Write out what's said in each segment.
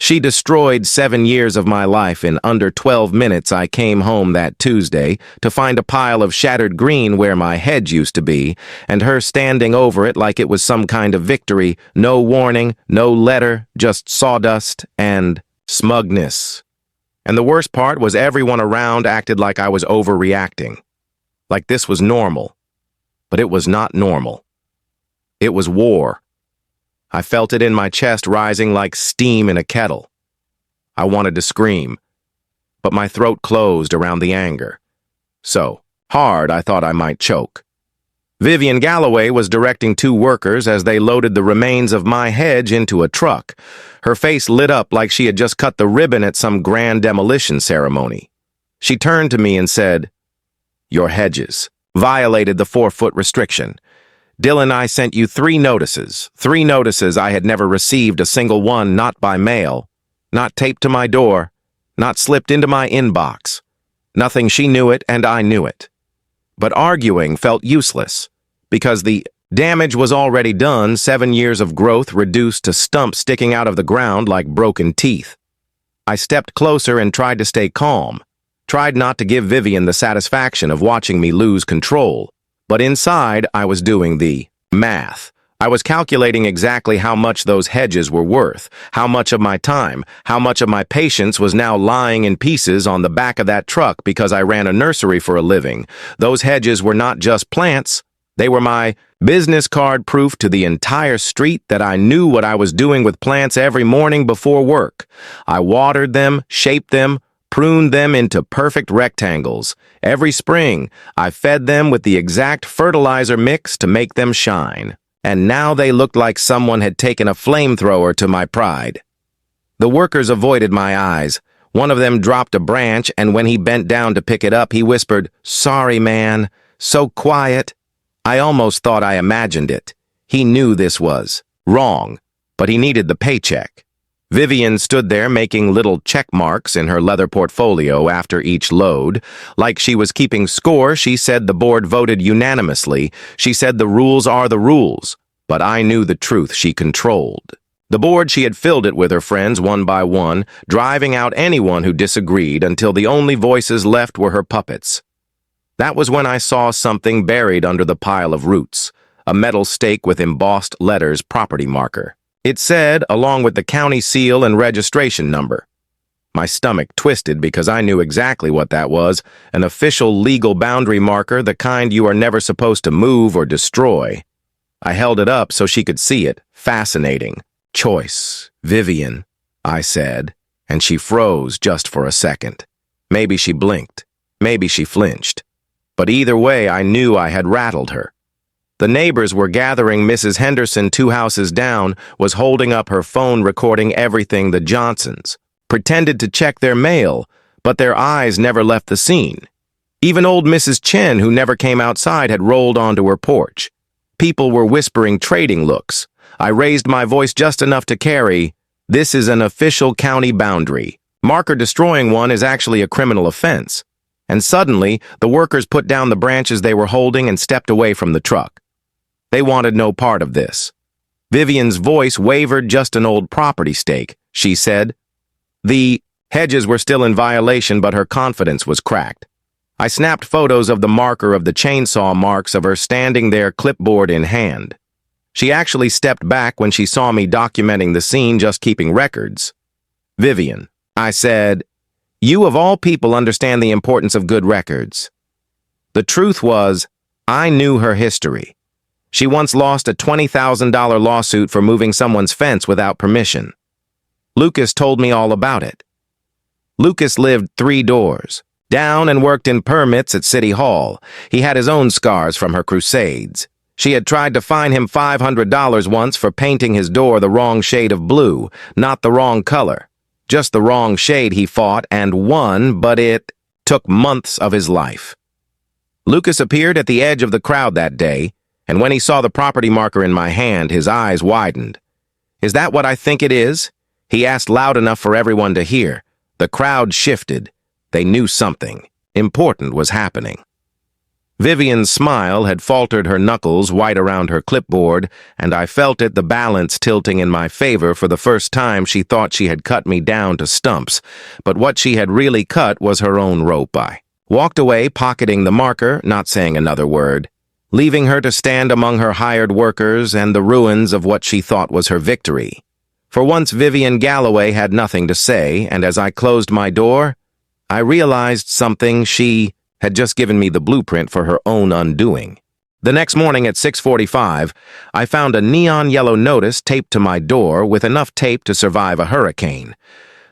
She destroyed 7 years of my life in under 12 minutes. I came home that Tuesday to find a pile of shattered green where my hedge used to be, and her standing over it like it was some kind of victory. No warning, no letter, just sawdust and smugness. And the worst part was everyone around acted like I was overreacting. Like this was normal. But it was not normal. It was war. I felt it in my chest rising like steam in a kettle. I wanted to scream, but my throat closed around the anger. So hard I thought I might choke. Vivian Galloway was directing 2 workers as they loaded the remains of my hedge into a truck. Her face lit up like she had just cut the ribbon at some grand demolition ceremony. She turned to me and said, "Your hedges violated the 4-foot restriction. Dylan, I sent you 3 notices. 3 notices. I had never received a single one, not by mail, not taped to my door, not slipped into my inbox. Nothing. She knew it, and I knew it. But arguing felt useless, because the damage was already done. 7 years of growth reduced to stumps sticking out of the ground like broken teeth. I stepped closer and tried to stay calm, tried not to give Vivian the satisfaction of watching me lose control. But inside, I was doing the math. I was calculating exactly how much those hedges were worth, how much of my time, how much of my patience was now lying in pieces on the back of that truck because I ran a nursery for a living. Those hedges were not just plants. They were my business card proof to the entire street that I knew what I was doing with plants every morning before work. I watered them, shaped them, pruned them into perfect rectangles. Every spring, I fed them with the exact fertilizer mix to make them shine. And now they looked like someone had taken a flamethrower to my pride. The workers avoided my eyes. One of them dropped a branch, and when he bent down to pick it up, he whispered, "Sorry, man. So quiet." I almost thought I imagined it. He knew this was wrong, but he needed the paycheck. Vivian stood there making little check marks in her leather portfolio after each load. Like she was keeping score, she said the board voted unanimously. She said the rules are the rules. But I knew the truth she controlled. The board, she had filled it with her friends one by one, driving out anyone who disagreed until the only voices left were her puppets. That was when I saw something buried under the pile of roots, a metal stake with embossed letters, property marker. It said, along with the county seal and registration number. My stomach twisted because I knew exactly what that was, an official legal boundary marker, the kind you are never supposed to move or destroy. I held it up so she could see it. Fascinating. "Choice, Vivian," I said, and she froze just for a second. Maybe she blinked. Maybe she flinched. But either way, I knew I had rattled her. The neighbors were gathering. Mrs. Henderson, 2 houses down, was holding up her phone recording everything. The Johnsons pretended to check their mail, but their eyes never left the scene. Even old Mrs. Chen, who never came outside, had rolled onto her porch. People were whispering trading looks. I raised my voice just enough to carry, "This is an official county boundary. Marker destroying one is actually a criminal offense." And suddenly, the workers put down the branches they were holding and stepped away from the truck. They wanted no part of this. Vivian's voice wavered. "Just an old property stake," she said. The hedges were still in violation, but her confidence was cracked. I snapped photos of the marker of the chainsaw marks of her standing there, clipboard in hand. She actually stepped back when she saw me documenting the scene, just keeping records. "Vivian," I said, "you of all people understand the importance of good records." The truth was, I knew her history. She once lost a $20,000 lawsuit for moving someone's fence without permission. Lucas told me all about it. Lucas lived 3 doors down and worked in permits at City Hall. He had his own scars from her crusades. She had tried to fine him $500 once for painting his door the wrong shade of blue, not the wrong color. Just the wrong shade. He fought and won, but it took months of his life. Lucas appeared at the edge of the crowd that day, and when he saw the property marker in my hand, his eyes widened. "Is that what I think it is?" he asked loud enough for everyone to hear. The crowd shifted. They knew something important was happening. Vivian's smile had faltered, her knuckles white around her clipboard, and I felt it, the balance tilting in my favor. For the first time, she thought she had cut me down to stumps, but what she had really cut was her own rope. I walked away, pocketing the marker, not saying another word, leaving her to stand among her hired workers and the ruins of what she thought was her victory. For once, Vivian Galloway had nothing to say, and as I closed my door, I realized something. She had just given me the blueprint for her own undoing. The next morning at 6:45, I found a neon yellow notice taped to my door with enough tape to survive a hurricane.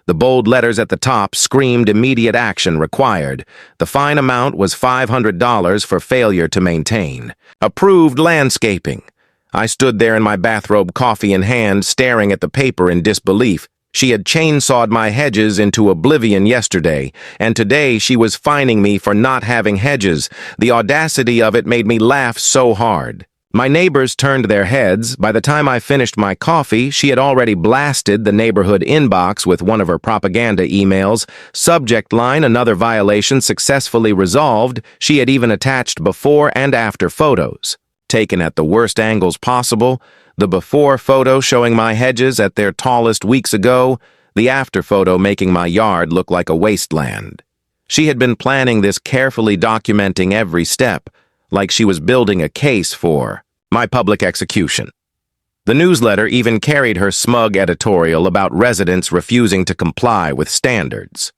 The bold letters at the top screamed immediate action required. The fine amount was $500 for failure to maintain. Approved landscaping. I stood there in my bathrobe, coffee in hand, staring at the paper in disbelief. She had chainsawed my hedges into oblivion yesterday, and today she was fining me for not having hedges. The audacity of it made me laugh so hard. My neighbors turned their heads. By the time I finished my coffee, she had already blasted the neighborhood inbox with one of her propaganda emails. Subject line, another violation successfully resolved. She had even attached before and after photos, taken at the worst angles possible. The before photo showing my hedges at their tallest weeks ago, the after photo making my yard look like a wasteland. She had been planning this, carefully documenting every step, like she was building a case for my public execution. The newsletter even carried her smug editorial about residents refusing to comply with standards.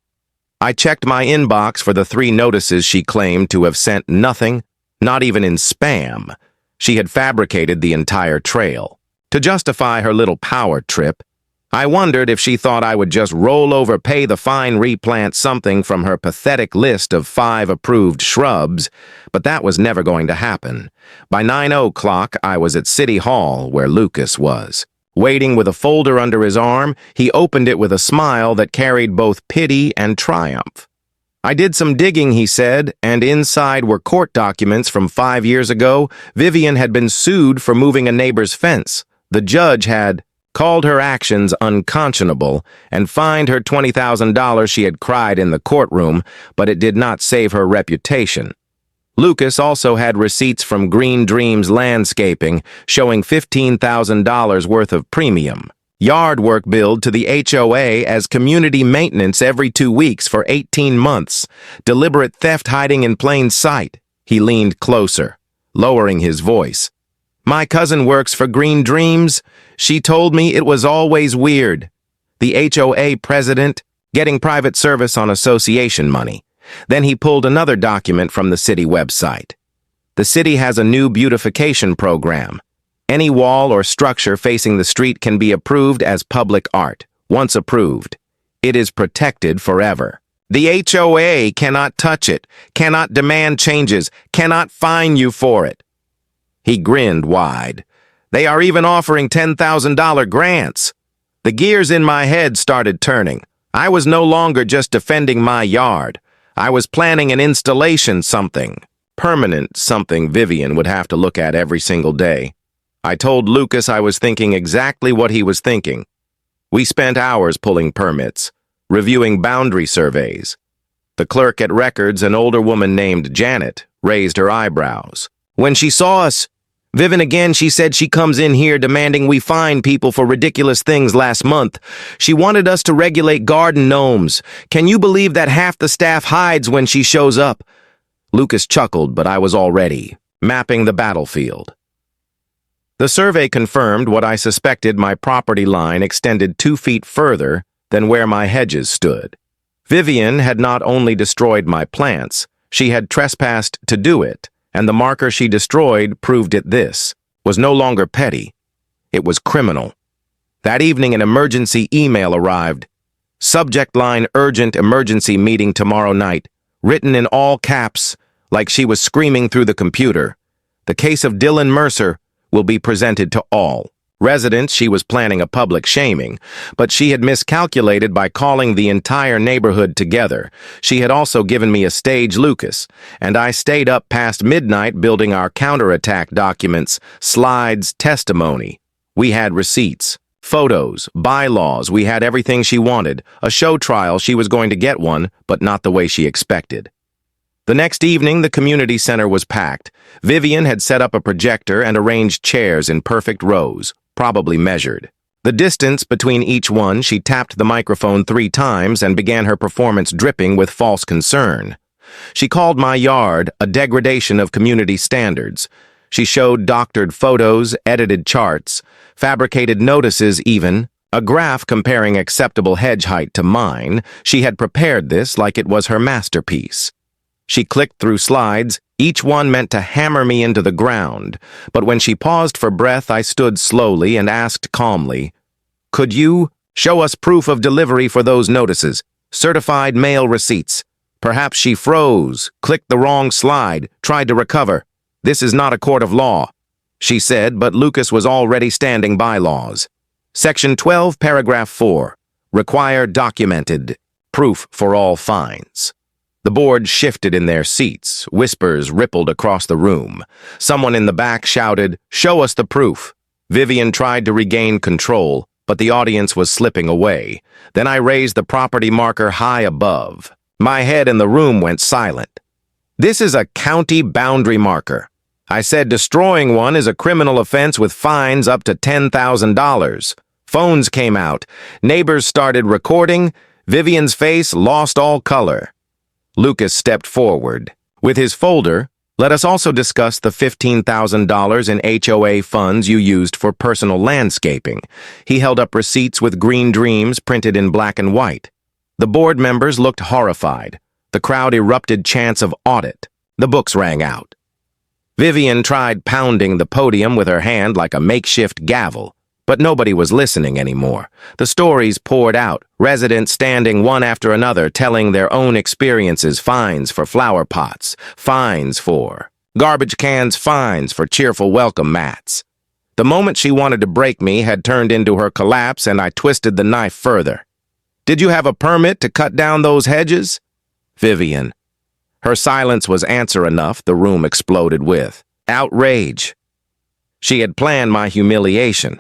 I checked my inbox for the 3 notices she claimed to have sent. Nothing, not even in spam. She had fabricated the entire trail. To justify her little power trip, I wondered if she thought I would just roll over, pay the fine, replant something from her pathetic list of 5 approved shrubs, but that was never going to happen. By 9:00, I was at City Hall, where Lucas was. Waiting with a folder under his arm, he opened it with a smile that carried both pity and triumph. I did some digging, he said, and inside were court documents from 5 years ago. Vivian had been sued for moving a neighbor's fence. The judge had called her actions unconscionable and fined her $20,000. She had cried in the courtroom, but it did not save her reputation. Lucas also had receipts from Green Dreams Landscaping showing $15,000 worth of premium yard work billed to the HOA as community maintenance every 2 weeks for 18 months. Deliberate theft hiding in plain sight. He leaned closer, lowering his voice. My cousin works for Green Dreams. She told me it was always weird. The HOA president getting private service on association money. Then he pulled another document from the city website. The city has a new beautification program. Any wall or structure facing the street can be approved as public art. Once approved, it is protected forever. The HOA cannot touch it, cannot demand changes, cannot fine you for it. He grinned wide. They are even offering $10,000 grants. The gears in my head started turning. I was no longer just defending my yard. I was planning an installation, something permanent, something Vivian would have to look at every single day. I told Lucas I was thinking exactly what he was thinking. We spent hours pulling permits, reviewing boundary surveys. The clerk at records, an older woman named Janet, raised her eyebrows. When she saw us, Vivian again, she said she comes in here demanding we fine people for ridiculous things last month. She wanted us to regulate garden gnomes. Can you believe that half the staff hides when she shows up? Lucas chuckled, but I was already mapping the battlefield. The survey confirmed what I suspected. My property line extended 2 feet further than where my hedges stood. Vivian had not only destroyed my plants, she had trespassed to do it, and the marker she destroyed proved it. This was no longer petty. It was criminal. That evening, an emergency email arrived. Subject line, urgent emergency meeting tomorrow night, written in all caps, like she was screaming through the computer. The case of Dylan Mercer will be presented to all residents. She was planning a public shaming, but she had miscalculated by calling the entire neighborhood together. She had also given me a stage, Lucas, and I stayed up past midnight building our counterattack documents, slides, testimony. We had receipts, photos, bylaws. We had everything she wanted. A show trial, she was going to get one, but not the way she expected. The next evening, the community center was packed. Vivian had set up a projector and arranged chairs in perfect rows, probably measured. The distance between each one, she tapped the microphone 3 times and began her performance dripping with false concern. She called my yard a degradation of community standards. She showed doctored photos, edited charts, fabricated notices even, a graph comparing acceptable hedge height to mine. She had prepared this like it was her masterpiece. She clicked through slides, each one meant to hammer me into the ground, but when she paused for breath, I stood slowly and asked calmly, "Could you show us proof of delivery for those notices? Certified mail receipts?" Perhaps she froze, clicked the wrong slide, tried to recover. "This is not a court of law," she said, but Lucas was already standing bylaws. Section 12, paragraph 4. Require documented proof for all fines. The board shifted in their seats. Whispers rippled across the room. Someone in the back shouted, "Show us the proof." Vivian tried to regain control, but the audience was slipping away. Then I raised the property marker high above. My head in the room went silent. "This is a county boundary marker." I said destroying one is a criminal offense with fines up to $10,000. Phones came out. Neighbors started recording. Vivian's face lost all color. Lucas stepped forward. With his folder, "Let us also discuss the $15,000 in HOA funds you used for personal landscaping." He held up receipts with green dreams printed in black and white. The board members looked horrified. The crowd erupted chants of audit. The books rang out. Vivian tried pounding the podium with her hand like a makeshift gavel, but nobody was listening anymore. The stories poured out, residents standing one after another telling their own experiences, fines for flower pots, fines for garbage cans, fines for cheerful welcome mats. The moment she wanted to break me had turned into her collapse, and I twisted the knife further. "Did you have a permit to cut down those hedges?" Vivian. Her silence was answer enough. The room exploded with outrage. She had planned my humiliation,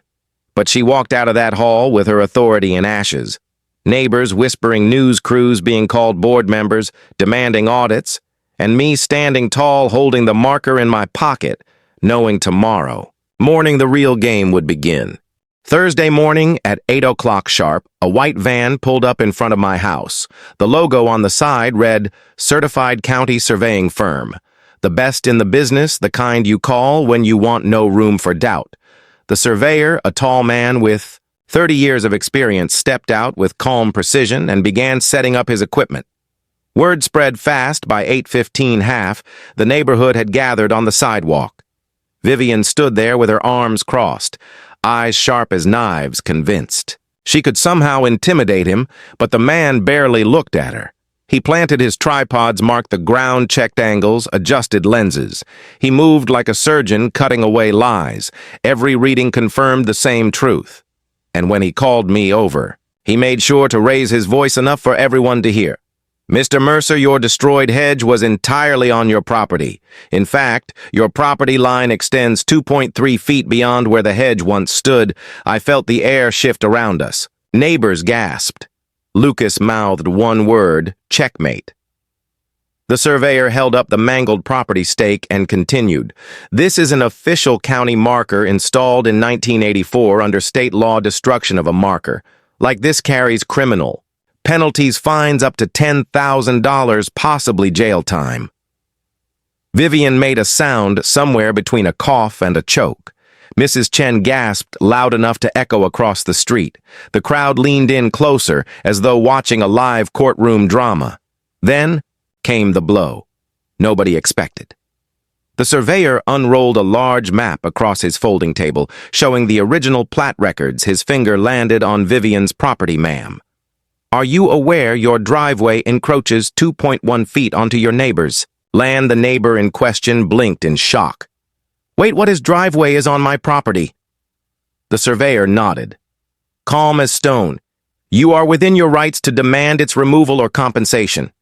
but she walked out of that hall with her authority in ashes. Neighbors whispering news crews being called board members, demanding audits, and me standing tall holding the marker in my pocket, knowing tomorrow morning the real game would begin. Thursday morning at 8 o'clock sharp, a white van pulled up in front of my house. The logo on the side read, "Certified County Surveying Firm. The best in the business, the kind you call when you want no room for doubt." The surveyor, a tall man with 30 years of experience, stepped out with calm precision and began setting up his equipment. Word spread fast. By 8:15 half, the neighborhood had gathered on the sidewalk. Vivian stood there with her arms crossed, eyes sharp as knives, convinced. She could somehow intimidate him, but the man barely looked at her. He planted his tripods, marked the ground, checked angles, adjusted lenses. He moved like a surgeon cutting away lies. Every reading confirmed the same truth. And when he called me over, he made sure to raise his voice enough for everyone to hear. "Mr. Mercer, your destroyed hedge was entirely on your property. In fact, your property line extends 2.3 feet beyond where the hedge once stood. I felt the air shift around us." Neighbors gasped. Lucas mouthed one word, "Checkmate." The surveyor held up the mangled property stake and continued, "This is an official county marker installed in 1984 under state law. Destruction of a marker like this carries criminal penalties, fines up to $10,000, possibly jail time." Vivian made a sound somewhere between a cough and a choke. Mrs. Chen gasped loud enough to echo across the street. The crowd leaned in closer, as though watching a live courtroom drama. Then came the blow nobody expected. The surveyor unrolled a large map across his folding table, showing the original plat records. His finger landed on Vivian's property, "Ma'am. Are you aware your driveway encroaches 2.1 feet onto your neighbor's land?" The neighbor in question blinked in shock. "Wait, what his driveway is on my property?" The surveyor nodded. Calm as stone. "You are within your rights to demand its removal or compensation."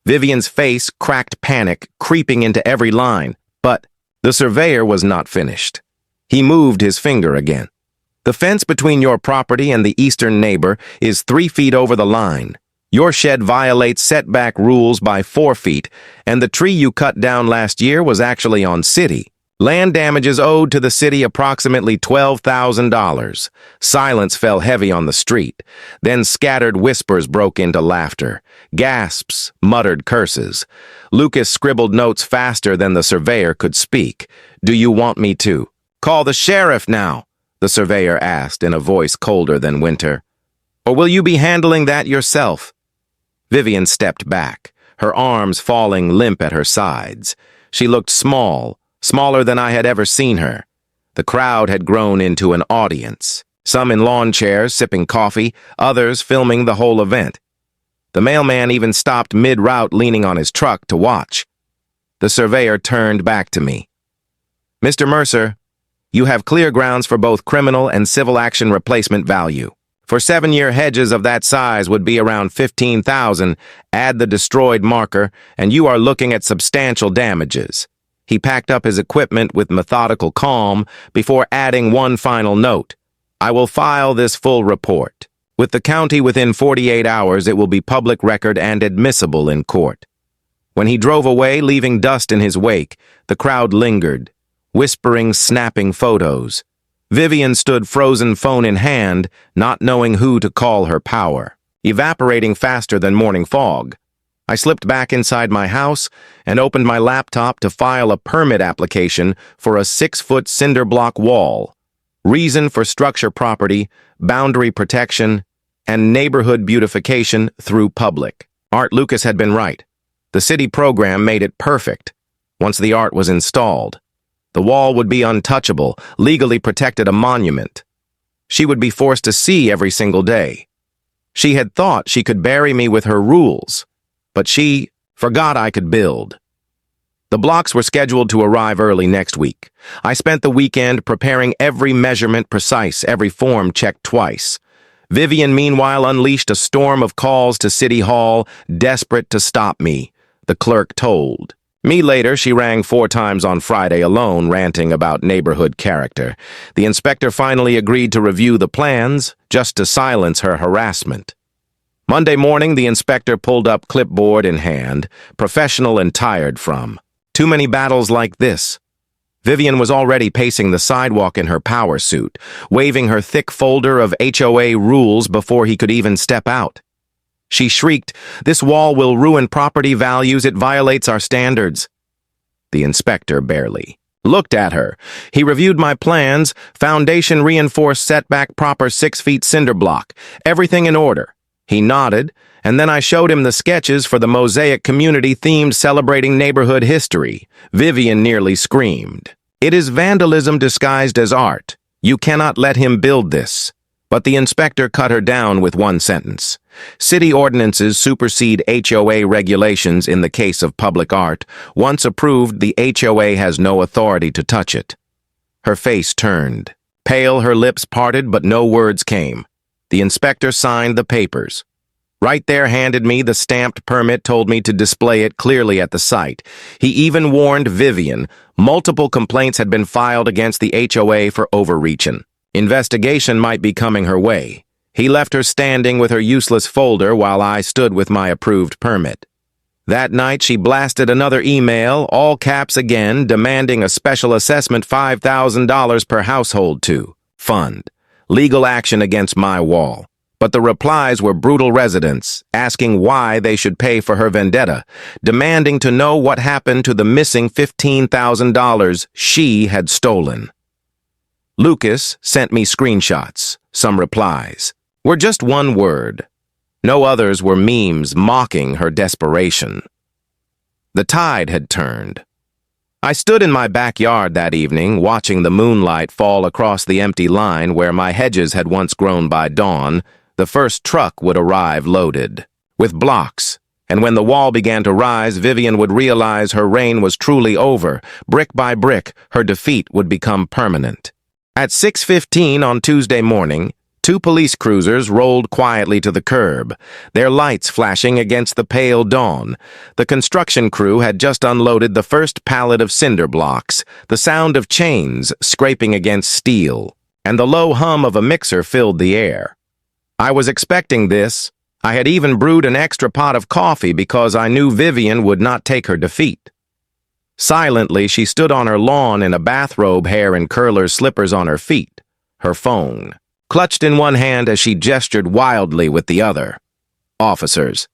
Vivian's face cracked, panic creeping into every line, but the surveyor was not finished. He moved his finger again. "The fence between your property and the eastern neighbor is 3 feet over the line. Your shed violates setback rules by 4 feet, and the tree you cut down last year was actually on city. Land damages owed to the city approximately $12,000. Silence fell heavy on the street. Then scattered whispers broke into laughter. Gasps, muttered curses. Lucas scribbled notes faster than the surveyor could speak. "Do you want me to?" "Call the sheriff now," the surveyor asked in a voice colder than winter. "Or will you be handling that yourself?" Vivian stepped back, her arms falling limp at her sides. She looked small, smaller than I had ever seen her. The crowd had grown into an audience, some in lawn chairs sipping coffee, others filming the whole event. The mailman even stopped mid-route leaning on his truck to watch. The surveyor turned back to me. "Mr. Mercer, you have clear grounds for both criminal and civil action replacement value. For 7-year hedges of that size would be around $15,000, add the destroyed marker, and you are looking at substantial damages." He packed up his equipment with methodical calm before adding one final note. "I will file this full report. With the county within 48 hours, it will be public record and admissible in court." When he drove away, leaving dust in his wake, the crowd lingered, whispering, snapping photos. Vivian stood frozen phone in hand, not knowing who to call her power, evaporating faster than morning fog. I slipped back inside my house and opened my laptop to file a permit application for a 6-foot cinder block wall. Reason for structure property, boundary protection, and neighborhood beautification through public. Art Lucas had been right. The city program made it perfect. Once the art was installed, the wall would be untouchable, legally protected, a monument. She would be forced to see every single day. She had thought she could bury me with her rules, but she forgot I could build. The blocks were scheduled to arrive early next week. I spent the weekend preparing every measurement precise, every form checked twice. Vivian, meanwhile, unleashed a storm of calls to City Hall, desperate to stop me, the clerk told. Me later, she rang 4 times on Friday alone, ranting about neighborhood character. The inspector finally agreed to review the plans, just to silence her harassment. Monday morning, the inspector pulled up, clipboard in hand, professional and tired from too many battles like this. Vivian was already pacing the sidewalk in her power suit, waving her thick folder of HOA rules before he could even step out. She shrieked, "This wall will ruin property values. It violates our standards." The inspector barely looked at her. He reviewed my plans, foundation reinforced setback, proper 6 feet cinder block, everything in order. He nodded, and then I showed him the sketches for the mosaic community themed celebrating neighborhood history. Vivian nearly screamed. "It is vandalism disguised as art. You cannot let him build this." But the inspector cut her down with one sentence. "City ordinances supersede HOA regulations in the case of public art. Once approved, the HOA has no authority to touch it." Her face turned. Pale, her lips parted, but no words came. The inspector signed the papers. Right there, handed me the stamped permit, told me to display it clearly at the site. He even warned Vivian multiple complaints had been filed against the HOA for overreaching. Investigation might be coming her way. He left her standing with her useless folder while I stood with my approved permit. That night, she blasted another email, all caps again, demanding a special assessment $5,000 per household to fund legal action against my wall. But the replies were brutal residents, asking why they should pay for her vendetta, demanding to know what happened to the missing $15,000 she had stolen. Lucas sent me screenshots, some replies. Were just one word. No others were memes mocking her desperation. The tide had turned. I stood in my backyard that evening, watching the moonlight fall across the empty line where my hedges had once grown by dawn. The first truck would arrive loaded with blocks, and when the wall began to rise, Vivian would realize her reign was truly over. Brick by brick, her defeat would become permanent. At 6:15 on Tuesday morning, 2 police cruisers rolled quietly to the curb, their lights flashing against the pale dawn. The construction crew had just unloaded the first pallet of cinder blocks, the sound of chains scraping against steel, and the low hum of a mixer filled the air. I was expecting this. I had even brewed an extra pot of coffee because I knew Vivian would not take her defeat. Silently, she stood on her lawn in a bathrobe, hair in curlers, slippers on her feet, her phone clutched in one hand as she gestured wildly with the other. Officers.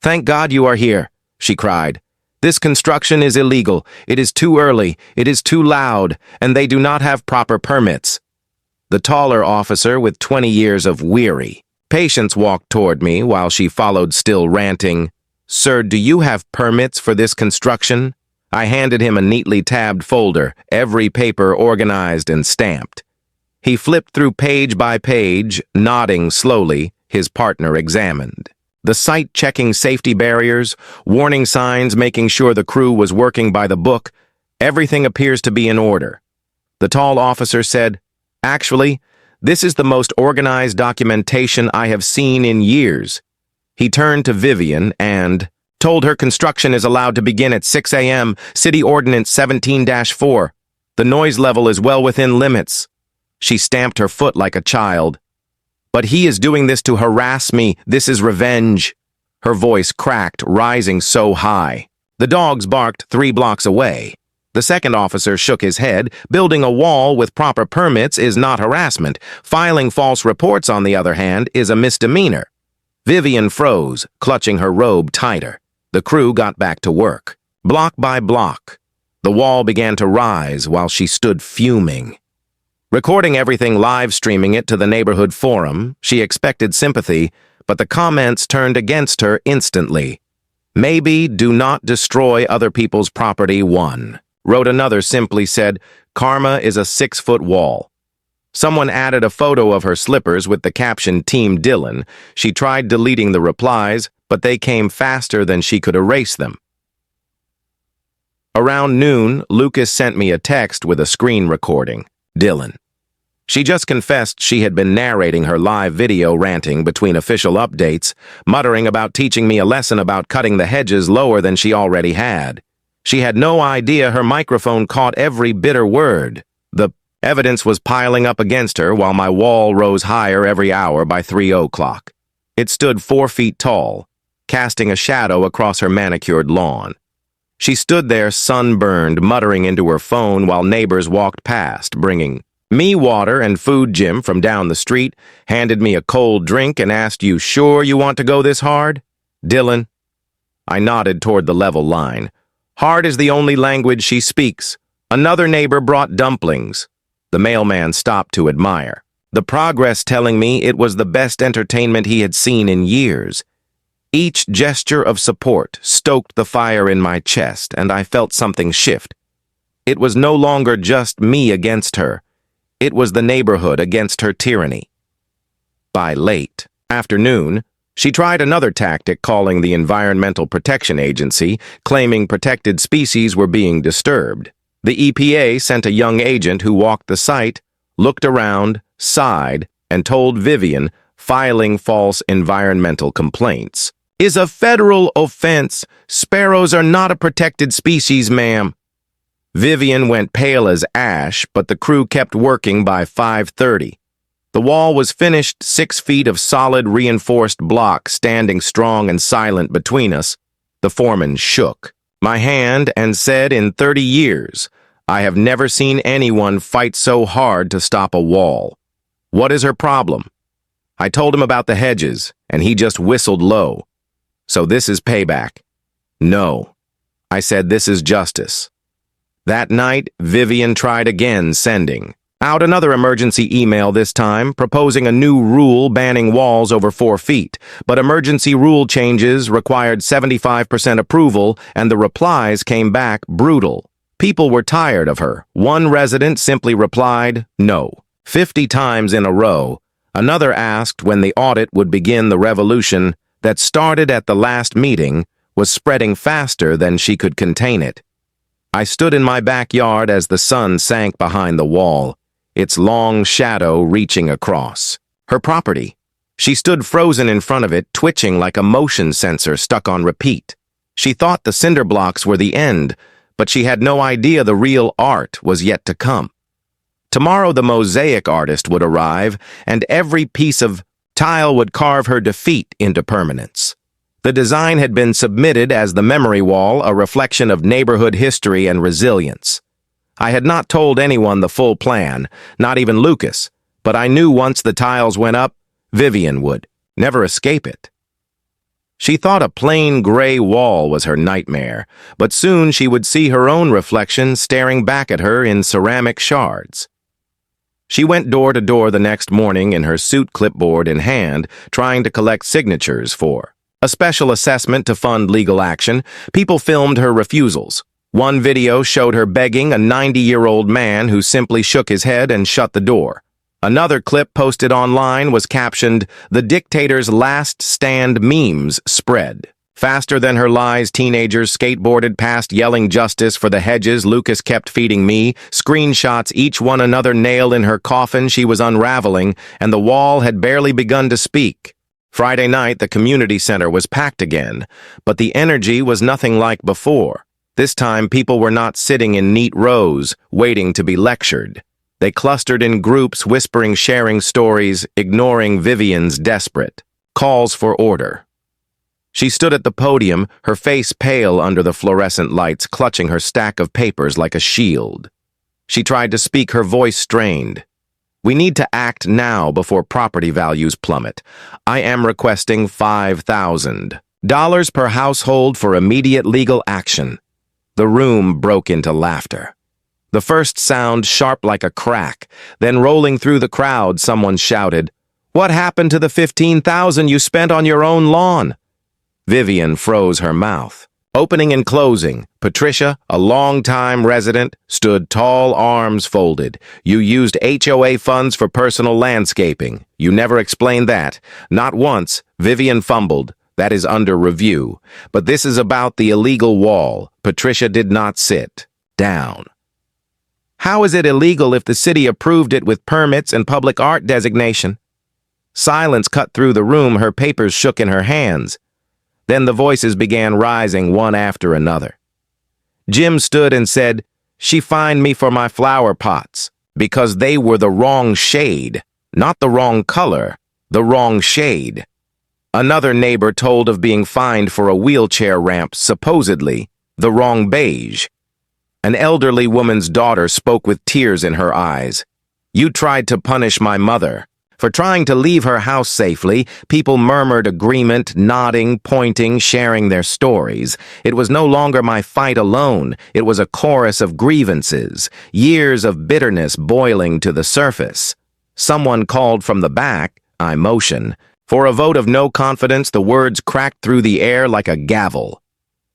"Thank God you are here," she cried. "This construction is illegal. It is too early. It is too loud, and they do not have proper permits." The taller officer, with 20 years of weary patience, walked toward me while she followed, still ranting. "Sir, do you have permits for this construction?" I handed him a neatly tabbed folder, every paper organized and stamped. He flipped through page by page, nodding slowly. His partner examined the site, checking safety barriers, warning signs, making sure the crew was working by the book. Everything appears to be in order. The tall officer said, "Actually, this is the most organized documentation I have seen in years." He turned to Vivian and told her construction is allowed to begin at 6 a.m., City Ordinance 17-4. The noise level is well within limits. She stamped her foot like a child. "But he is doing this to harass me. This is revenge." Her voice cracked, rising so high. The dogs barked 3 blocks away. The second officer shook his head. "Building a wall with proper permits is not harassment. Filing false reports, on the other hand, is a misdemeanor." Vivian froze, clutching her robe tighter. The crew got back to work. Block by block, the wall began to rise while she stood fuming. Recording everything, live streaming it to the neighborhood forum, she expected sympathy, but the comments turned against her instantly. "Maybe do not destroy other people's property, one," wrote another, simply said, "Karma is a 6-foot wall." Someone added a photo of her slippers with the caption, "Team Dylan." She tried deleting the replies, but they came faster than she could erase them. Around noon, Lucas sent me a text with a screen recording. Dylan. She just confessed she had been narrating her live video, ranting between official updates, muttering about teaching me a lesson about cutting the hedges lower than she already had. She had no idea her microphone caught every bitter word. The evidence was piling up against her while my wall rose higher every hour by 3:00. It stood 4 feet tall, casting a shadow across her manicured lawn. She stood there sunburned, muttering into her phone while neighbors walked past, bringing me water and food. Jim from down the street handed me a cold drink and asked, "You sure you want to go this hard?" "Dylan." I nodded toward the level line. "Hard is the only language she speaks." Another neighbor brought dumplings. The mailman stopped to admire the progress, telling me it was the best entertainment he had seen in years. Each gesture of support stoked the fire in my chest, and I felt something shift. It was no longer just me against her. It was the neighborhood against her tyranny. By late afternoon, she tried another tactic, calling the Environmental Protection Agency, claiming protected species were being disturbed. The EPA sent a young agent who walked the site, looked around, sighed, and told Vivian filing false environmental complaints is a federal offense. Sparrows are not a protected species, ma'am. Vivian went pale as ash, but the crew kept working. By 5:30. The wall was finished, 6 feet of solid reinforced block standing strong and silent between us. The foreman shook my hand and said, "In 30 years, I have never seen anyone fight so hard to stop a wall. What is her problem?" I told him about the hedges, and he just whistled low. "So this is payback?" "No." I said, "This is justice." That night, Vivian tried again, sending out another emergency email, this time proposing a new rule banning walls over 4 feet. But emergency rule changes required 75% approval, and the replies came back brutal. People were tired of her. One resident simply replied, "No," 50 times in a row. Another asked when the audit would begin. The revolution that started at the last meeting was spreading faster than she could contain it. I stood in my backyard as the sun sank behind the wall, its long shadow reaching across her property. She stood frozen in front of it, twitching like a motion sensor stuck on repeat. She thought the cinder blocks were the end, but she had no idea the real art was yet to come. Tomorrow the mosaic artist would arrive, and every piece of Tile would carve her defeat into permanence. The design had been submitted as the memory wall, a reflection of neighborhood history and resilience. I had not told anyone the full plan, not even Lucas, but I knew once the tiles went up, Vivian would never escape it. She thought a plain gray wall was her nightmare, but soon she would see her own reflection staring back at her in ceramic shards. She went door to door the next morning in her suit clipboard in hand, trying to collect signatures for a special assessment to fund legal action. People filmed her refusals. One video showed her begging a 90-year-old man who simply shook his head and shut the door. Another clip posted online was captioned, "The dictator's last stand memes spread." Faster than her lies, teenagers skateboarded past yelling justice for the Hedges Lucas kept feeding me, screenshots each one another nail in her coffin she was unraveling, and the wall had barely begun to speak. Friday night, the community center was packed again, but the energy was nothing like before. This time, people were not sitting in neat rows, waiting to be lectured. They clustered in groups, whispering, sharing stories, ignoring Vivian's desperate calls for order. She stood at the podium, her face pale under the fluorescent lights, clutching her stack of papers like a shield. She tried to speak, her voice strained. "We need to act now before property values plummet. I am requesting $5,000 per household for immediate legal action." The room broke into laughter. The first sound sharp like a crack, then rolling through the crowd, someone shouted, "What happened to the $15,000 you spent on your own lawn?" Vivian froze her mouth. Opening and closing, Patricia, a long-time resident, stood tall, arms folded. "You used HOA funds for personal landscaping. You never explained that." "Not once," Vivian fumbled. "That is under review. But this is about the illegal wall." Patricia did not sit down. "How is it illegal if the city approved it with permits and public art designation?" Silence cut through the room, her papers shook in her hands. Then the voices began rising one after another. Jim stood and said, "She fined me for my flower pots because they were the wrong shade, not the wrong color, the wrong shade." Another neighbor told of being fined for a wheelchair ramp, supposedly the wrong beige. An elderly woman's daughter spoke with tears in her eyes. "You tried to punish my mother." For trying to leave her house safely, people murmured agreement, nodding, pointing, sharing their stories. It was no longer my fight alone. It was a chorus of grievances, years of bitterness boiling to the surface. Someone called from the back, I motioned. For a vote of no confidence, the words cracked through the air like a gavel.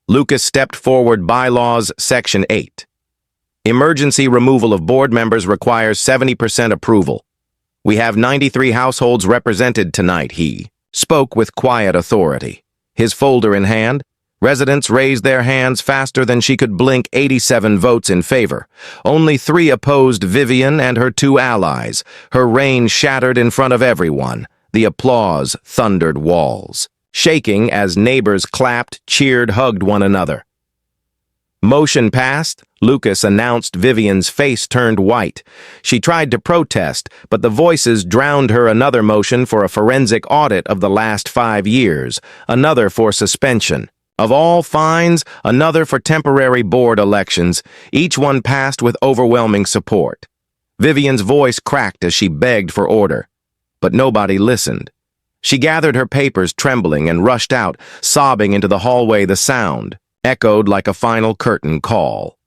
Lucas stepped forward. Bylaws, Section 8. Emergency removal of board members requires 70% approval. "We have 93 households represented tonight," he spoke with quiet authority. His folder in hand, residents raised their hands faster than she could blink. 87 votes in favor. Only 3 opposed: Vivian and her 2 allies. Her reign shattered in front of everyone. The applause thundered walls, shaking as neighbors clapped, cheered, hugged one another. Motion passed. Lucas announced. Vivian's face turned white. She tried to protest, but the voices drowned her. Another motion for a forensic audit of the last 5 years. Another for suspension. Of all fines, another for temporary board elections. Each one passed with overwhelming support. Vivian's voice cracked as she begged for order. But nobody listened. She gathered her papers, trembling, and rushed out, sobbing into the hallway. The sound echoed like a final curtain call.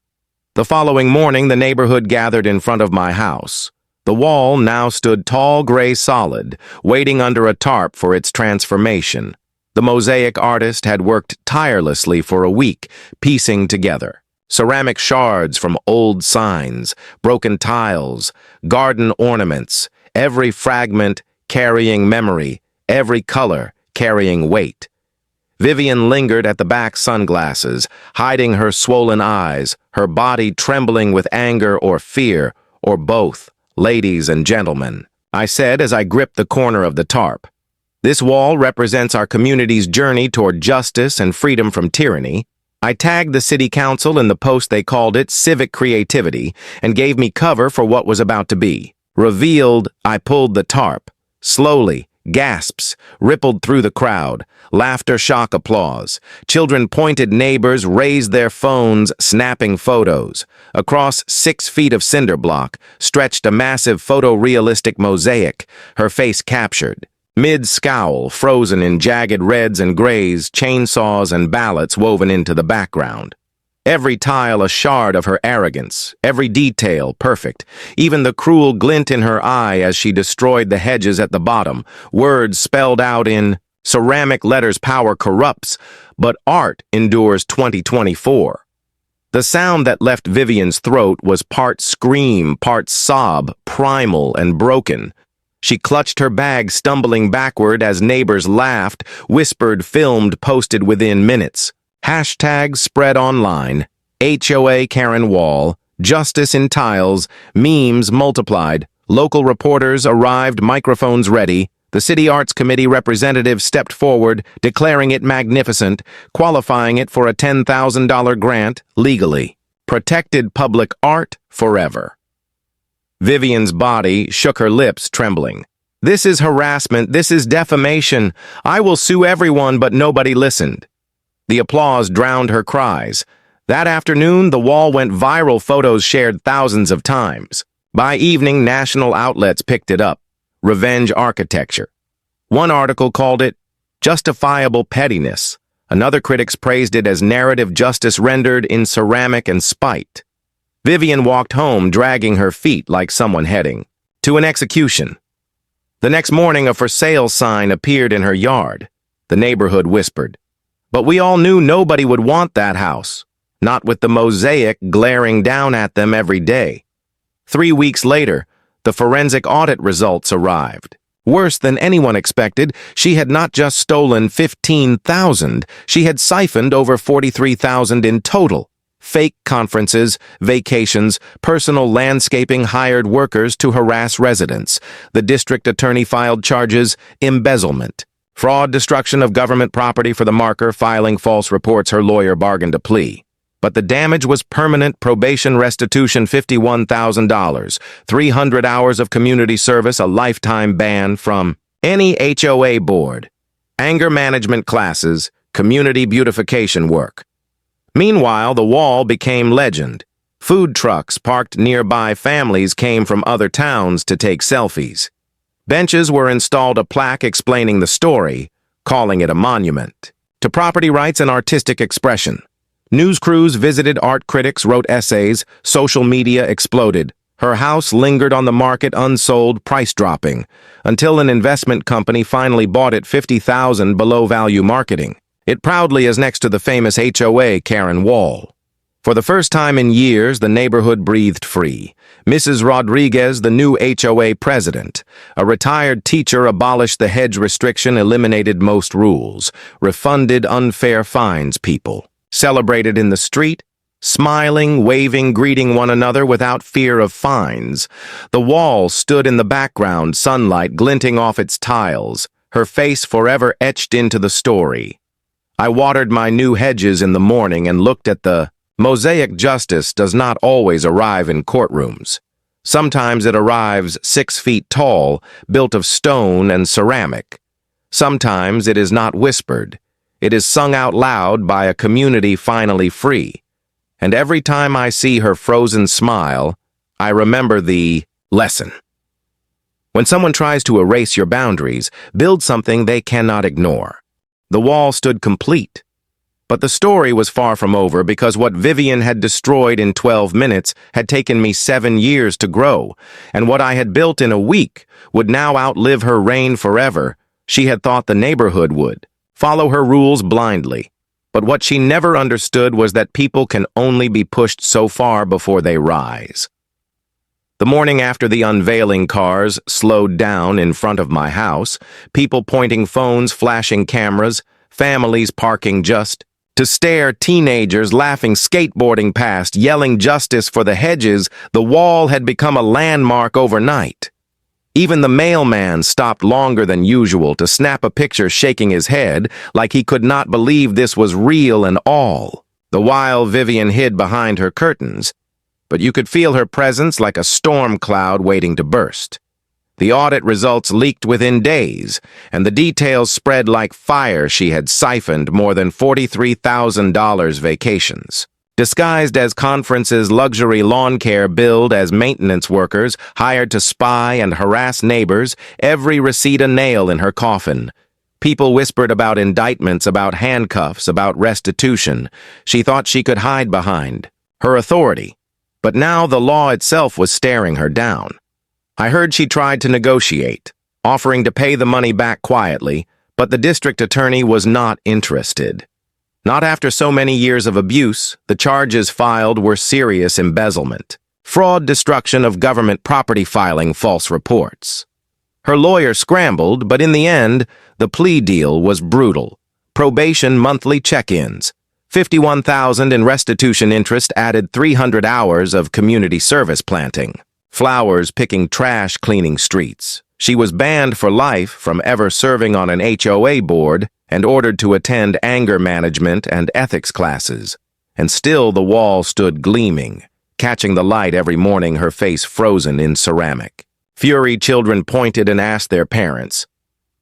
The following morning, the neighborhood gathered in front of my house. The wall now stood tall, gray, solid, waiting under a tarp for its transformation. The mosaic artist had worked tirelessly for a week, piecing together ceramic shards from old signs, broken tiles, garden ornaments, every fragment carrying memory, every color carrying weight. Vivian lingered at the back, sunglasses, hiding her swollen eyes, her body trembling with anger or fear, or both. "Ladies and gentlemen," I said as I gripped the corner of the tarp. "This wall represents our community's journey toward justice and freedom from tyranny." I tagged the city council in the post. They called it civic creativity and gave me cover for what was about to be revealed. I pulled the tarp, slowly, Gasps rippled through the crowd. Laughter, shock, applause. Children pointed, neighbors raised their phones, snapping photos. Across 6 feet of cinder block stretched a massive photorealistic mosaic, her face captured. Mid-scowl, frozen in jagged reds and grays, chainsaws and ballots woven into the background. Every tile a shard of her arrogance, every detail perfect, even the cruel glint in her eye as she destroyed the hedges at the bottom, words spelled out in ceramic letters: power corrupts, but art endures 2024. The sound that left Vivian's throat was part scream, part sob, primal and broken. She clutched her bag, stumbling backward as neighbors laughed, whispered, filmed, posted within minutes. Hashtags spread online, HOA Karen Wall, justice in tiles, memes multiplied, local reporters arrived, microphones ready. The City Arts Committee representative stepped forward, declaring it magnificent, qualifying it for a $10,000 grant legally. Protected public art forever. Vivian's body shook, her lips trembling. This is harassment, this is defamation. I will sue everyone, but nobody listened. The applause drowned her cries. That afternoon, the wall went viral, photos shared thousands of times. By evening, national outlets picked it up. Revenge architecture. One article called it justifiable pettiness. Another critics praised it as narrative justice rendered in ceramic and spite. Vivian walked home, dragging her feet like someone heading to an execution. The next morning, a for sale sign appeared in her yard. The neighborhood whispered. But we all knew nobody would want that house, not with the mosaic glaring down at them every day. 3 weeks later, the forensic audit results arrived. Worse than anyone expected, she had not just stolen $15,000, she had siphoned over $43,000 in total. Fake conferences, vacations, personal landscaping, hired workers to harass residents. The district attorney filed charges: embezzlement, fraud, destruction of government property for the marker, filing false reports. Her lawyer bargained a plea. But the damage was permanent: probation, restitution, $51,000, 300 hours of community service, a lifetime ban from any HOA board, anger management classes, community beautification work. Meanwhile, the wall became legend. Food trucks parked nearby, families came from other towns to take selfies. Benches were installed, a plaque explaining the story, calling it a monument to property rights and artistic expression. News crews visited, art critics wrote essays, social media exploded. Her house lingered on the market unsold, price dropping, until an investment company finally bought it $50,000 below value marketing. It proudly is next to the famous HOA Karen Wall. For the first time in years, the neighborhood breathed free. Mrs. Rodriguez, the new HOA president, a retired teacher, abolished the hedge restriction, eliminated most rules, refunded unfair fines. People celebrated in the street, smiling, waving, greeting one another without fear of fines. The wall stood in the background, sunlight glinting off its tiles, her face forever etched into the story. I watered my new hedges in the morning and looked at the mosaic. Justice does not always arrive in courtrooms. Sometimes it arrives 6 feet tall, built of stone and ceramic. Sometimes it is not whispered. It is sung out loud by a community finally free. And every time I see her frozen smile, I remember the lesson. When someone tries to erase your boundaries, build something they cannot ignore. The wall stood complete. But the story was far from over, because what Vivian had destroyed in 12 minutes had taken me 7 years to grow, and what I had built in a week would now outlive her reign forever. She had thought the neighborhood would follow her rules blindly. But what she never understood was that people can only be pushed so far before they rise. The morning after the unveiling, cars slowed down in front of my house, people pointing phones, flashing cameras, families parking just to stare, teenagers laughing, skateboarding past, yelling justice for the hedges. The wall had become a landmark overnight. Even the mailman stopped longer than usual to snap a picture, shaking his head like he could not believe this was real and all. The while Vivian hid behind her curtains, but you could feel her presence like a storm cloud waiting to burst. The audit results leaked within days, and the details spread like fire. She had siphoned more than $43,000 vacations. Disguised as conferences, luxury lawn care billed as maintenance workers, hired to spy and harass neighbors, every receipt a nail in her coffin. People whispered about indictments, about handcuffs, about restitution. She thought she could hide behind her authority. But now the law itself was staring her down. I heard she tried to negotiate, offering to pay the money back quietly, but the district attorney was not interested. Not after so many years of abuse. The charges filed were serious embezzlement, fraud, destruction of government property, filing false reports. Her lawyer scrambled, but in the end, the plea deal was brutal. Probation monthly check-ins, $51,000 in restitution interest, added 300 hours of community service, planting flowers, picking trash, cleaning streets. She was banned for life from ever serving on an HOA board and ordered to attend anger management and ethics classes. And still the wall stood gleaming, catching the light every morning, her face frozen in ceramic. Fury children pointed and asked their parents,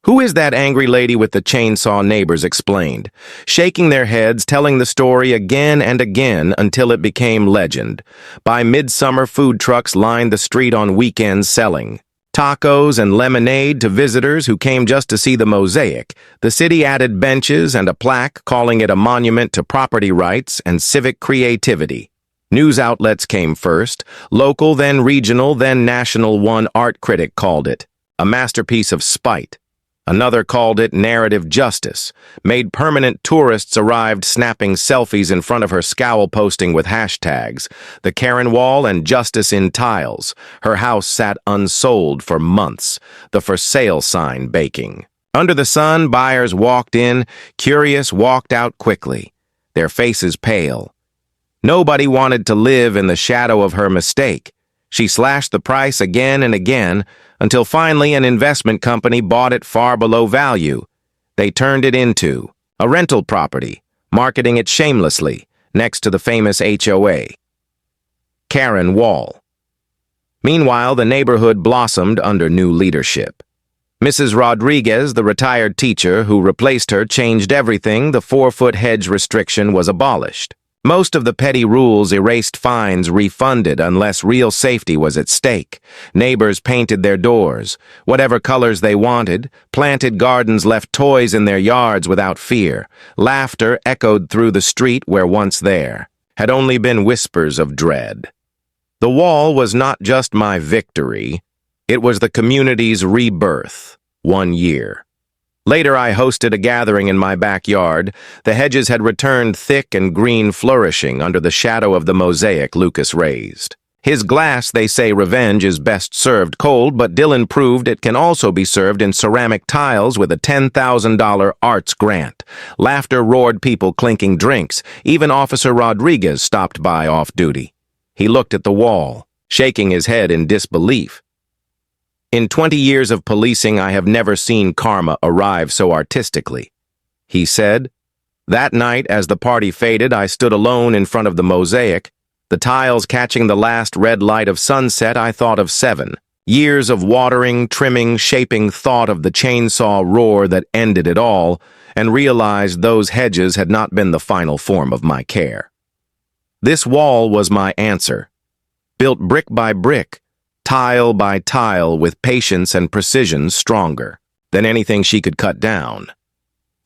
"Who is that angry lady with the chainsaw?" Neighbors explained, shaking their heads, telling the story again and again until it became legend. By midsummer, food trucks lined the street on weekends selling tacos and lemonade to visitors who came just to see the mosaic. The city added benches and a plaque calling it a monument to property rights and civic creativity. News outlets came first, local, then regional, then national. One art critic called it a masterpiece of spite. Another called it narrative justice. Made permanent tourists arrived snapping selfies in front of her, scowl posting with hashtags, the Karen Wall and Justice in tiles. Her house sat unsold for months, the for sale sign baking. Under the sun, buyers walked in, curious, walked out quickly, their faces pale. Nobody wanted to live in the shadow of her mistake. She slashed the price again and again, until finally an investment company bought it far below value. They turned it into a rental property, marketing it shamelessly next to the famous HOA. Karen Wall. Meanwhile, the neighborhood blossomed under new leadership. Mrs. Rodriguez, the retired teacher who replaced her, changed everything. The 4-foot hedge restriction was abolished. Most of the petty rules erased, fines refunded unless real safety was at stake. Neighbors painted their doors, whatever colors they wanted, planted gardens, left toys in their yards without fear. Laughter echoed through the street where once there had only been whispers of dread. The wall was not just my victory, it was the community's rebirth. 1 year. Later, I hosted a gathering in my backyard. The hedges had returned thick and green, flourishing under the shadow of the mosaic Lucas raised. His glass, they say revenge is best served cold, but Dylan proved it can also be served in ceramic tiles with a $10,000 arts grant. Laughter roared, people clinking drinks. Even Officer Rodriguez stopped by off duty. He looked at the wall, shaking his head in disbelief. In 20 years of policing, I have never seen karma arrive so artistically, he said. That night, as the party faded, I stood alone in front of the mosaic, the tiles catching the last red light of sunset. I thought of 7 years of watering, trimming, shaping, thought of the chainsaw roar that ended it all, and realized those hedges had not been the final form of my care. This wall was my answer, built brick by brick, tile by tile, with patience and precision stronger than anything she could cut down.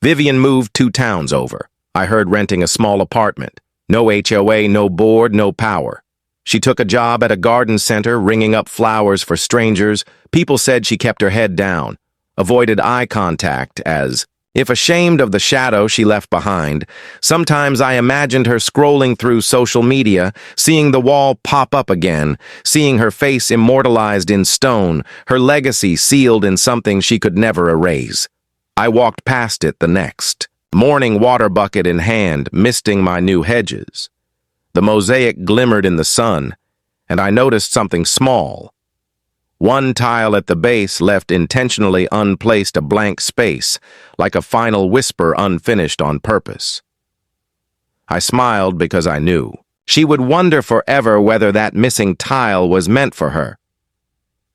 Vivian moved 2 towns over. I heard, renting a small apartment. No HOA, no board, no power. She took a job at a garden center, ringing up flowers for strangers. People said she kept her head down, avoided eye contact, as if ashamed of the shadow she left behind. Sometimes I imagined her scrolling through social media, seeing the wall pop up again, seeing her face immortalized in stone, her legacy sealed in something she could never erase. I walked past it the next morning, water bucket in hand, misting my new hedges. The mosaic glimmered in the sun, and I noticed something small. One tile at the base left intentionally unplaced, a blank space, like a final whisper unfinished on purpose. I smiled because I knew she would wonder forever whether that missing tile was meant for her.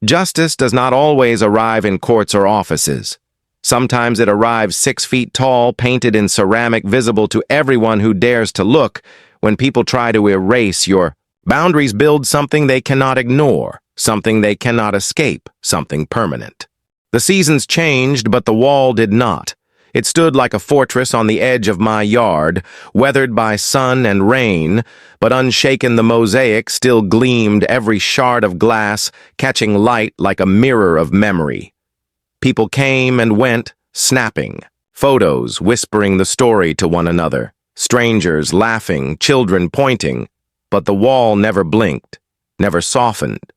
Justice does not always arrive in courts or offices. Sometimes it arrives 6 feet tall, painted in ceramic, visible to everyone who dares to look. When people try to erase your boundaries, build something they cannot ignore, something they cannot escape, something permanent. The seasons changed, but the wall did not. It stood like a fortress on the edge of my yard, weathered by sun and rain, but unshaken the mosaic still gleamed, every shard of glass catching light like a mirror of memory. People came and went, snapping, photos whispering the story to one another, strangers laughing, children pointing, but the wall never blinked, never softened.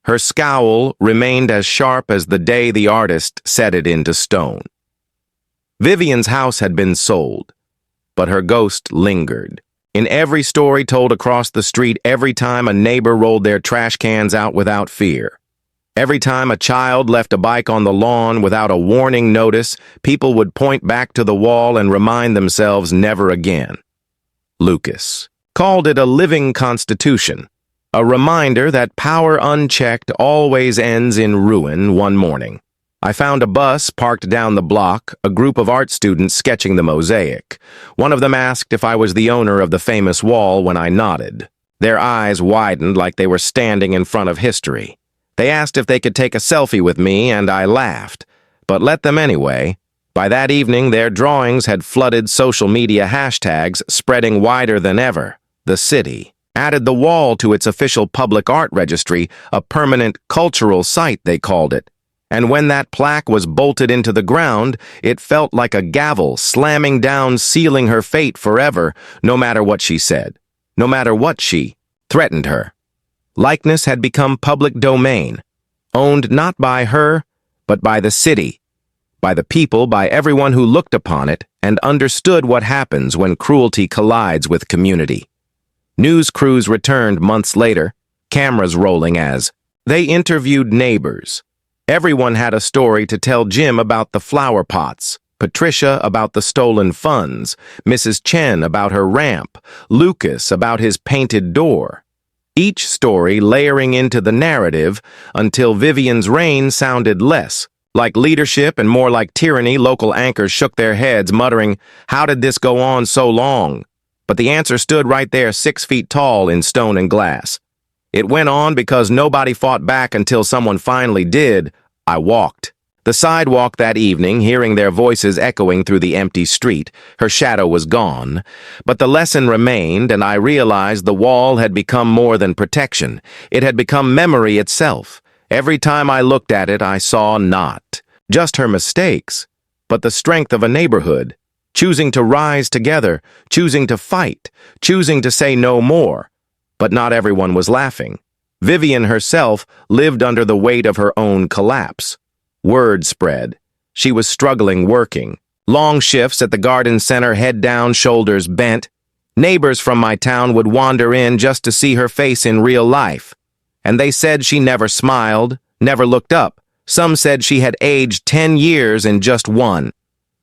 Her scowl remained as sharp as the day the artist set it into stone. Vivian's house had been sold, but her ghost lingered. In every story told across the street, every time a neighbor rolled their trash cans out without fear, every time a child left a bike on the lawn without a warning notice, people would point back to the wall and remind themselves never again. Lucas called it a living constitution, a reminder that power unchecked always ends in ruin one morning. I found a bus parked down the block, a group of art students sketching the mosaic. One of them asked if I was the owner of the famous wall when I nodded. Their eyes widened like they were standing in front of history. They asked if they could take a selfie with me, and I laughed, but let them anyway. By that evening, their drawings had flooded social media hashtags, spreading wider than ever. The city added the wall to its official public art registry, a permanent cultural site, they called it. And when that plaque was bolted into the ground, it felt like a gavel slamming down, sealing her fate forever, no matter what she said, no matter what she threatened her. Likeness had become public domain, owned not by her, but by the city, by the people, by everyone who looked upon it and understood what happens when cruelty collides with community. News crews returned months later, cameras rolling as they interviewed neighbors. Everyone had a story to tell: Jim about the flower pots, Patricia about the stolen funds, Mrs. Chen about her ramp, Lucas about his painted door. Each story layering into the narrative until Vivian's reign sounded less like leadership and more like tyranny. Local anchors shook their heads, muttering, "How did this go on so long?" But the answer stood right there, 6 feet tall in stone and glass. It went on because nobody fought back until someone finally did. I walked the sidewalk that evening, hearing their voices echoing through the empty street. Her shadow was gone, but the lesson remained, and I realized the wall had become more than protection. It had become memory itself. Every time I looked at it, I saw not just her mistakes, but the strength of a neighborhood, choosing to rise together, choosing to fight, choosing to say no more. But not everyone was laughing. Vivian herself lived under the weight of her own collapse. Word spread. She was struggling working. Long shifts at the garden center, head down, shoulders bent. Neighbors from my town would wander in just to see her face in real life. And they said she never smiled, never looked up. Some said she had aged 10 years in just one.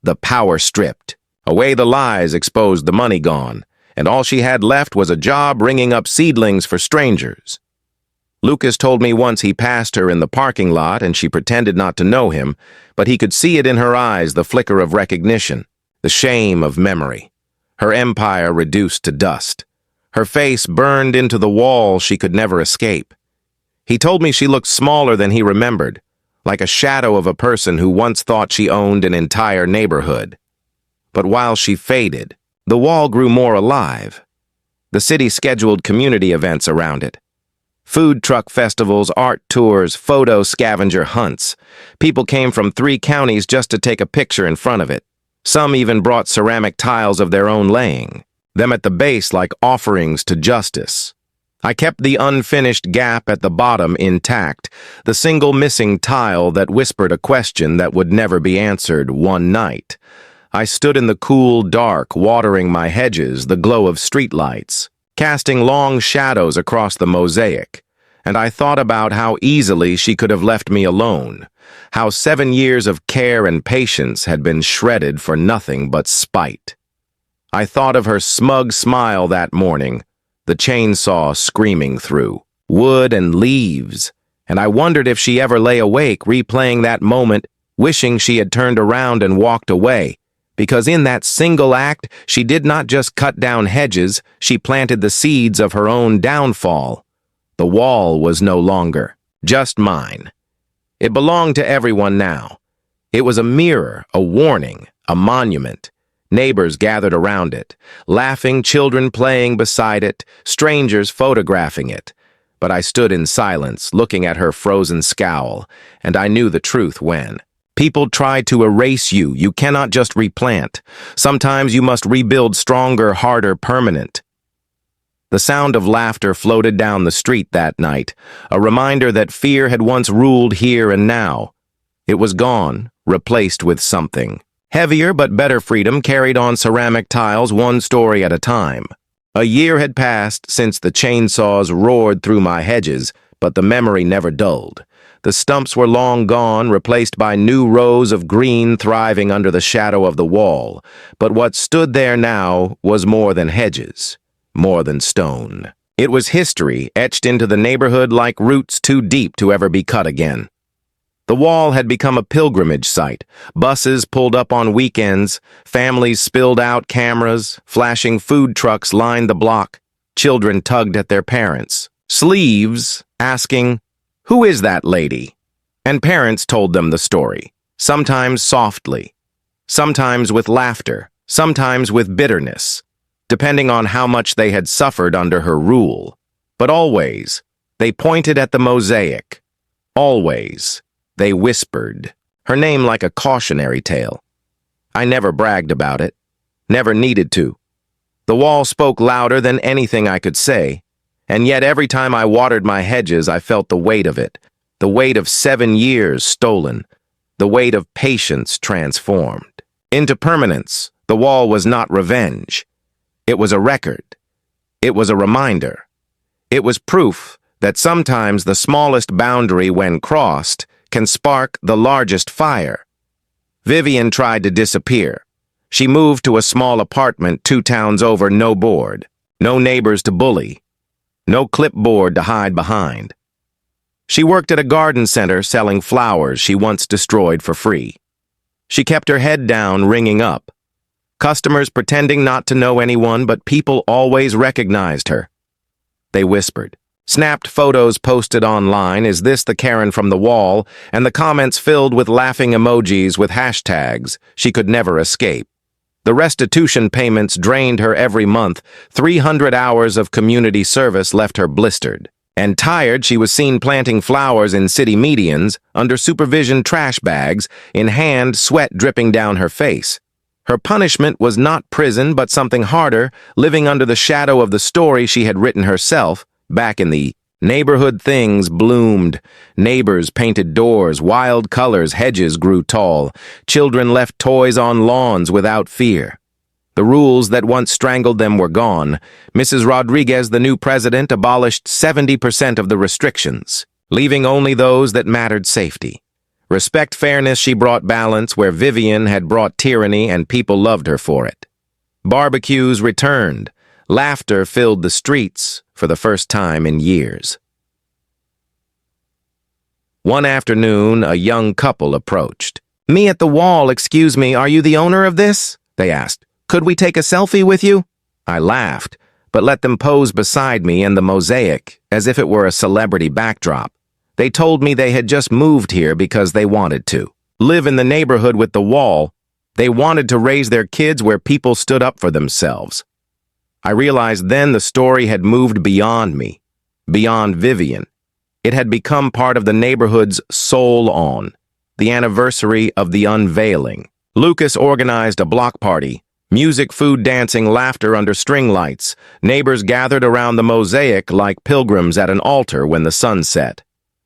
The power stripped. Away the lies, exposed the money gone. And all she had left was a job ringing up seedlings for strangers. Lucas told me once he passed her in the parking lot and she pretended not to know him, but he could see it in her eyes, the flicker of recognition, the shame of memory. Her empire reduced to dust. Her face burned into the wall she could never escape. He told me she looked smaller than he remembered, like a shadow of a person who once thought she owned an entire neighborhood. But while she faded, the wall grew more alive. The city scheduled community events around it. Food truck festivals, art tours, photo scavenger hunts. People came from 3 counties just to take a picture in front of it. Some even brought ceramic tiles of their own laying, them at the base like offerings to justice. I kept the unfinished gap at the bottom intact, the single missing tile that whispered a question that would never be answered. One night, I stood in the cool dark, watering my hedges, the glow of streetlights, casting long shadows across the mosaic, and I thought about how easily she could have left me alone, how 7 years of care and patience had been shredded for nothing but spite. I thought of her smug smile that morning, the chainsaw screaming through wood and leaves, And I wondered if she ever lay awake, replaying that moment, wishing she had turned around and walked away. Because in that single act, she did not just cut down hedges, she planted the seeds of her own downfall. The wall was no longer just mine. It belonged to everyone now. It was a mirror, a warning, a monument. Neighbors gathered around it, laughing, children playing beside it, strangers photographing it. But I stood in silence, looking at her frozen scowl, and I knew the truth when. People try to erase you. You cannot just replant. Sometimes you must rebuild stronger, harder, permanent. The sound of laughter floated down the street that night, a reminder that fear had once ruled here and now. It was gone, replaced with something. Heavier but better freedom carried on ceramic tiles one story at a time. A year had passed since the chainsaws roared through my hedges, but the memory never dulled. The stumps were long gone, replaced by new rows of green thriving under the shadow of the wall. But what stood there now was more than hedges, more than stone. It was history etched into the neighborhood like roots too deep to ever be cut again. The wall had become a pilgrimage site. Buses pulled up on weekends, families spilled out cameras, flashing food trucks lined the block, children tugged at their parents' sleeves, asking, "Who is that lady?" And parents told them the story, sometimes softly, sometimes with laughter, sometimes with bitterness, depending on how much they had suffered under her rule. But always, they pointed at the mosaic. Always, they whispered, her name like a cautionary tale. I never bragged about it, never needed to. The wall spoke louder than anything I could say, and yet every time I watered my hedges, I felt the weight of it, the weight of 7 years stolen, the weight of patience transformed. Into permanence, the wall was not revenge. It was a record. It was a reminder. It was proof that sometimes the smallest boundary, when crossed, can spark the largest fire. Vivian tried to disappear. She moved to a small apartment 2 towns over, no board, no neighbors to bully, no clipboard to hide behind. She worked at a garden center selling flowers she once destroyed for free. She kept her head down, ringing up. Customers pretending not to know anyone, but people always recognized her. They whispered. Snapped photos posted online, "Is this the Karen from the wall?" and the comments filled with laughing emojis with hashtags she could never escape. The restitution payments drained her every month. 300 hours of community service left her blistered. And tired, she was seen planting flowers in city medians, under supervision trash bags, in hand, sweat dripping down her face. Her punishment was not prison, but something harder, living under the shadow of the story she had written herself. Back in the neighborhood, things bloomed. Neighbors painted doors, wild colors, hedges grew tall. Children left toys on lawns without fear. The rules that once strangled them were gone. Mrs. Rodriguez, the new president, abolished 70% of the restrictions, leaving only those that mattered: safety. Respect, fairness, she brought balance where Vivian had brought tyranny, and people loved her for it. Barbecues returned. Laughter filled the streets for the first time in years. One afternoon, a young couple approached. "Me at the wall, excuse me, are you the owner of this?" they asked. "Could we take a selfie with you?" I laughed, but let them pose beside me in the mosaic as if it were a celebrity backdrop. They told me they had just moved here because they wanted to live in the neighborhood with the wall. They wanted to raise their kids where people stood up for themselves. I realized then the story had moved beyond me, beyond Vivian. It had become part of the neighborhood's soul. The anniversary of the unveiling. Lucas organized a block party. Music, food, dancing, laughter under string lights. Neighbors gathered around the mosaic like pilgrims at an altar when the sun set.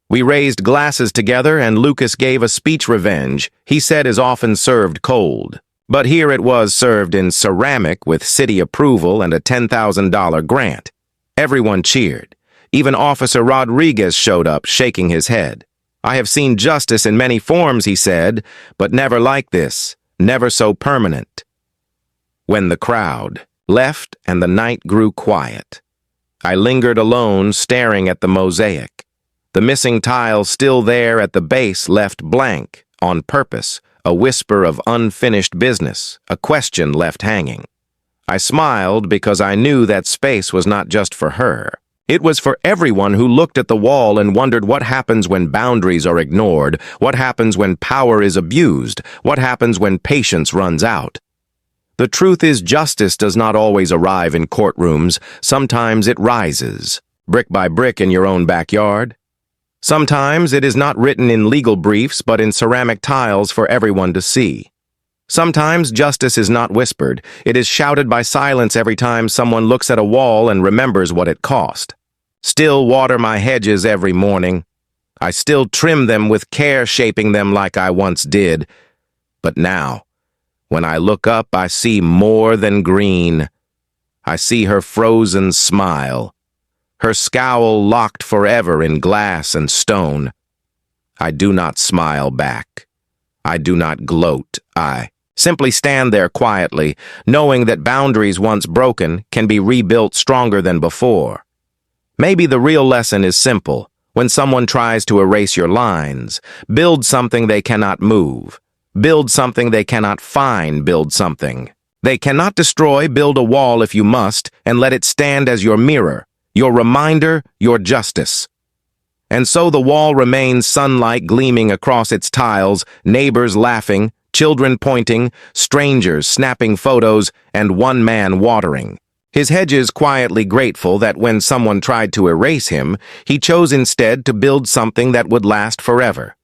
We raised glasses together, and Lucas gave a speech revenge he said is often served cold. But here it was served in ceramic with city approval and a $10,000 grant. Everyone cheered. Even Officer Rodriguez showed up, shaking his head. "I have seen justice in many forms," he said, "but never like this, never so permanent." When the crowd left and the night grew quiet, I lingered alone, staring at the mosaic. The missing tile still there at the base left blank, on purpose, a whisper of unfinished business, a question left hanging. I smiled because I knew that space was not just for her. It was for everyone who looked at the wall and wondered what happens when boundaries are ignored, what happens when power is abused, what happens when patience runs out. The truth is, justice does not always arrive in courtrooms. Sometimes it rises, brick by brick in your own backyard. Sometimes it is not written in legal briefs, but in ceramic tiles for everyone to see. Sometimes justice is not whispered. It is shouted by silence every time someone looks at a wall and remembers what it cost. Still water my hedges every morning. I still trim them with care, shaping them like I once did. But now, when I look up, I see more than green. I see her frozen smile, her scowl locked forever in glass and stone. I do not smile back. I do not gloat. I simply stand there quietly, knowing that boundaries once broken can be rebuilt stronger than before. Maybe the real lesson is simple. When someone tries to erase your lines, build something they cannot move. Build something they cannot find. Build something they cannot destroy. Build a wall if you must, and let it stand as your mirror, your reminder, your justice. And so the wall remains, sunlight gleaming across its tiles, neighbors laughing, children pointing, strangers snapping photos, and one man watering. His hedges quietly grateful that when someone tried to erase him, he chose instead to build something that would last forever.